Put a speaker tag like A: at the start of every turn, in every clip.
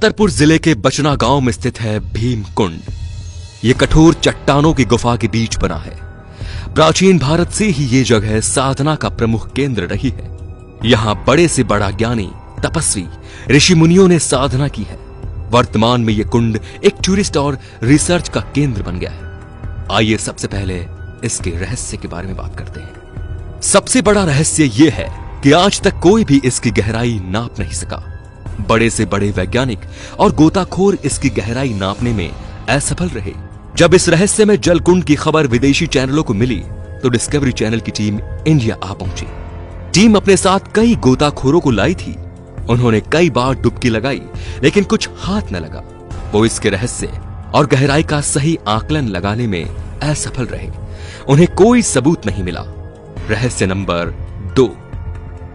A: छतरपुर जिले के बचना गांव में स्थित है भीम कुंड। ये कठोर चट्टानों की गुफा के बीच बना है। प्राचीन भारत से ही ये जगह साधना का प्रमुख केंद्र रही है। यहाँ बड़े से बड़ा ज्ञानी, तपस्वी, ऋषि मुनियों ने साधना की है। वर्तमान में ये कुंड एक टूरिस्ट और रिसर्च का केंद्र बन गया है। आइए सबसे पहले इसके रहस्य के बारे में बात करते हैं। सबसे बड़ा रहस्य ये है कि आज तक कोई भी इसकी गहराई नाप नहीं सका। बड़े से बड़े वैज्ञानिक और गोताखोर इसकी गहराई नापने में असफल रहे। जब इस रहस्य में जल कुंड की खबर विदेशी चैनलों को मिली तो डिस्कवरी चैनल की टीम इंडिया आ पहुंची। टीम अपने साथ कई गोताखोरों को लाई थी। उन्होंने कई बार डुबकी लगाई लेकिन कुछ हाथ न लगा। वो इसके रहस्य और गहराई का सही आकलन लगाने में असफल रहे। उन्हें कोई सबूत नहीं मिला। रहस्य नंबर 2।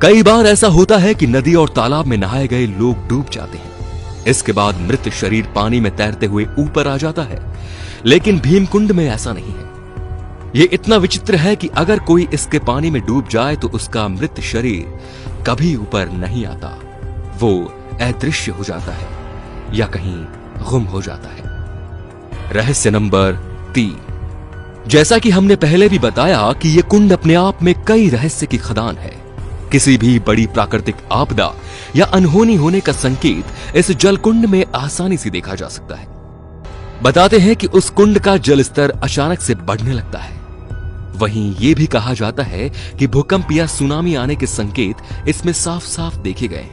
A: कई बार ऐसा होता है कि नदी और तालाब में नहाए गए लोग डूब जाते हैं। इसके बाद मृत शरीर पानी में तैरते हुए ऊपर आ जाता है, लेकिन भीमकुंड में ऐसा नहीं है। यह इतना विचित्र है कि अगर कोई इसके पानी में डूब जाए तो उसका मृत शरीर कभी ऊपर नहीं आता। वो अदृश्य हो जाता है या कहीं गुम हो जाता है। रहस्य नंबर 3। जैसा कि हमने पहले भी बताया कि यह कुंड अपने आप में कई रहस्य की खदान है। किसी भी बड़ी प्राकृतिक आपदा या अनहोनी होने का संकेत इस जल कुंड में आसानी से देखा जा सकता है। बताते हैं कि उस कुंड का जल स्तर अचानक से बढ़ने लगता है। वहीं यह भी कहा जाता है कि भूकंप या सुनामी आने के संकेत इसमें साफ साफ देखे गए।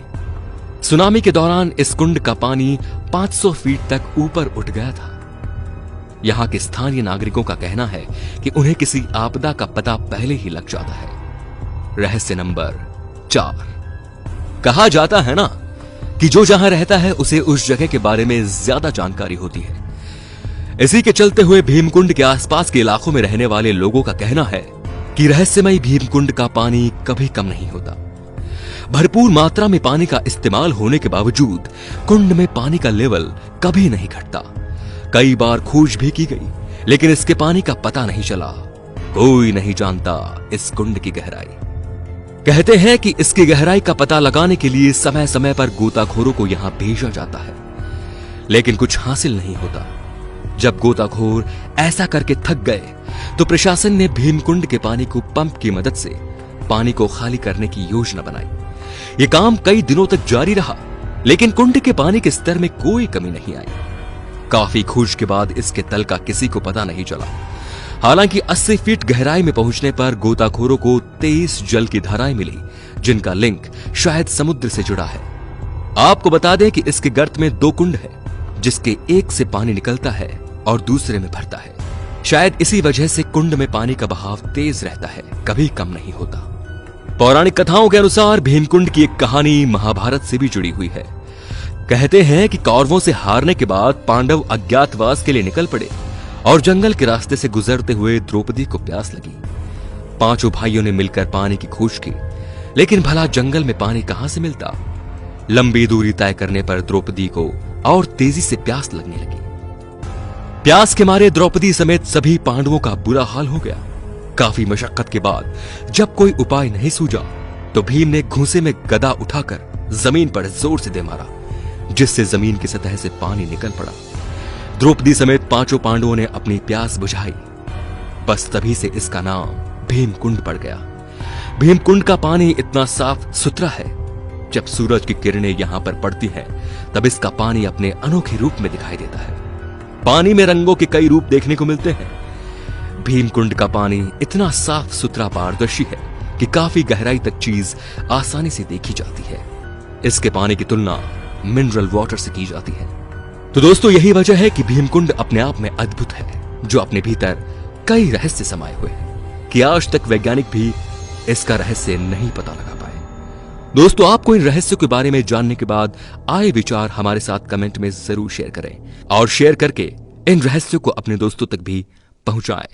A: सुनामी के दौरान इस कुंड का पानी 500 फीट तक ऊपर उठ गया था। यहां के स्थानीय नागरिकों का कहना है कि उन्हें किसी आपदा का पता पहले ही लग जाता है। रहस्य नंबर 4। कहा जाता है ना कि जो जहां रहता है उसे उस जगह के बारे में ज्यादा जानकारी होती है। इसी के चलते हुए भीमकुंड के आसपास के इलाकों में रहने वाले लोगों का कहना है कि रहस्यमयी भीमकुंड का पानी कभी कम नहीं होता। भरपूर मात्रा में पानी का इस्तेमाल होने के बावजूद कुंड में पानी का लेवल कभी नहीं घटता। कई बार खोज भी की गई लेकिन इसके पानी का पता नहीं चला। कोई नहीं जानता इस कुंड की गहराई। कहते हैं कि इसकी गहराई का पता लगाने के लिए समय समय पर गोताखोरों को यहां भेजा जाता है, लेकिन कुछ हासिल नहीं होता। जब गोताखोर ऐसा करके थक गए तो प्रशासन ने भीमकुंड के पानी को पंप की मदद से पानी को खाली करने की योजना बनाई। यह काम कई दिनों तक जारी रहा, लेकिन कुंड के पानी के स्तर में कोई कमी नहीं आई। काफी खोज के बाद इसके तल का किसी को पता नहीं चला। हालांकि 80 फीट गहराई में पहुंचने पर गोताखोरों को 23 जल की धाराएं मिली, जिनका लिंक शायद समुद्र से जुड़ा है। आपको बता दें कि इसके गर्त में 2 कुंड है, जिसके एक से पानी निकलता है और दूसरे में भरता है। शायद इसी वजह से कुंड में पानी का बहाव तेज रहता है, कभी कम नहीं होता। पौराणिक कथाओं के अनुसार भीमकुंड की एक कहानी महाभारत से भी जुड़ी हुई है। कहते हैं कि कौरवों से हारने के बाद पांडव अज्ञातवास के लिए निकल पड़े और जंगल के रास्ते से गुजरते हुए द्रौपदी को प्यास लगी। 5 भाइयों ने मिलकर पानी की खोज की, लेकिन भला जंगल में पानी कहां से मिलता। लंबी दूरी तय करने पर द्रौपदी को और तेजी से प्यास लगने लगी। प्यास के मारे द्रौपदी समेत सभी पांडवों का बुरा हाल हो गया। काफी मशक्कत के बाद जब कोई उपाय नहीं सूझा तो भीम ने घूंसे में गदा उठाकर जमीन पर जोर से दे मारा, जिससे जमीन की सतह से पानी निकल पड़ा। द्रौपदी समेत 5 पांडवों ने अपनी प्यास बुझाई। बस तभी से इसका नाम भीमकुंड पड़ गया। भीमकुंड का पानी इतना साफ सुथरा है, जब सूरज की किरणें यहां पर पड़ती हैं, तब इसका पानी अपने अनोखे रूप में दिखाई देता है। पानी में रंगों के कई रूप देखने को मिलते हैं। भीमकुंड का पानी इतना साफ सुथरा पारदर्शी है कि काफी गहराई तक चीज आसानी से देखी जाती है। इसके पानी की तुलना मिनरल वाटर से की जाती है। तो दोस्तों, यही वजह है कि भीमकुंड अपने आप में अद्भुत है, जो अपने भीतर कई रहस्य समाये हुए हैं कि आज तक वैज्ञानिक भी इसका रहस्य नहीं पता लगा पाए। दोस्तों, आपको इन रहस्यों के बारे में जानने के बाद आए विचार हमारे साथ कमेंट में जरूर शेयर करें और शेयर करके इन रहस्यों को अपने दोस्तों तक भी पहुंचाएं।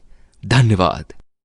A: धन्यवाद।